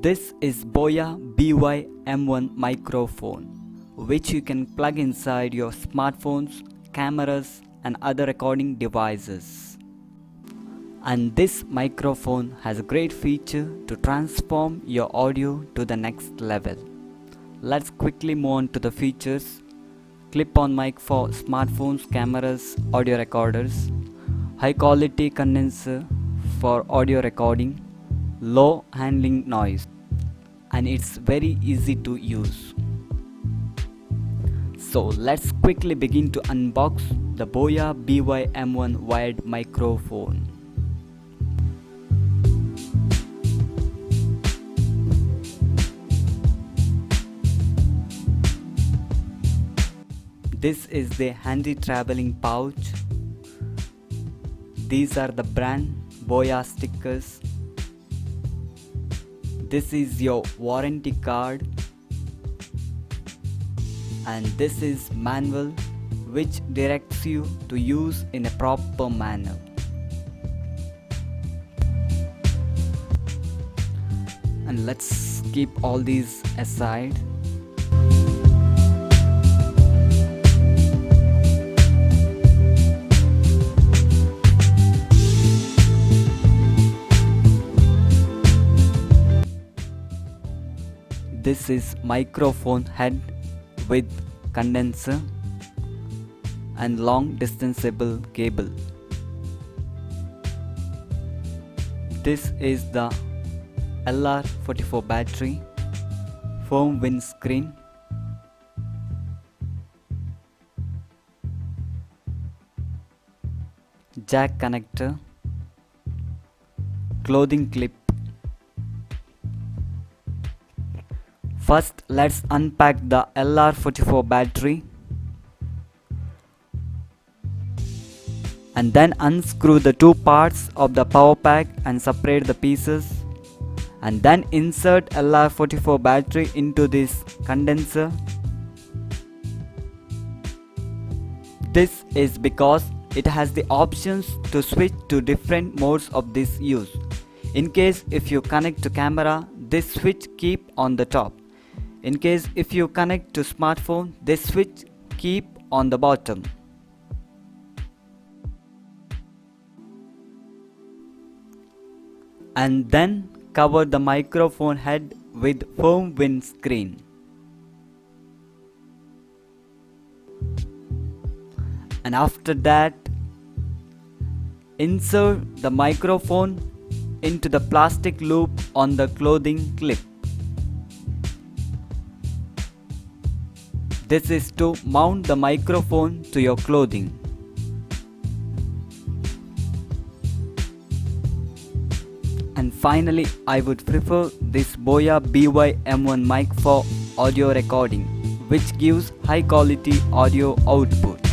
This is Boya BY M1 microphone, which you can plug inside your smartphones, cameras and other recording devices. And this microphone has a great feature to transform your audio to the next level. Let's quickly move on to the features. Clip-on mic for smartphones, cameras, audio recorders. High quality condenser for audio recording. Low handling noise. And it's very easy to use. So let's quickly begin to unbox the Boya BY M1 wired microphone. This is the handy traveling pouch. These are the brand Boya stickers. This is your warranty card. And this is manual which directs you to use in a proper manner. And let's keep all these aside. This is microphone head with condenser and long distanceable cable. This is the LR44 battery, foam windscreen, jack connector, clothing clip. First, let's unpack the LR44 battery and then unscrew the two parts of the power pack and separate the pieces, and then insert LR44 battery into this condenser. This is because it has the options to switch to different modes of this use. In case if you connect to camera, this switch keep on the top. In case if you connect to smartphone, this switch keep on the bottom. And then cover the microphone head with foam windscreen. And after that, insert the microphone into the plastic loop on the clothing clip. This is to mount the microphone to your clothing. And finally, I would prefer this Boya BY M1 mic for audio recording, which gives high quality audio output.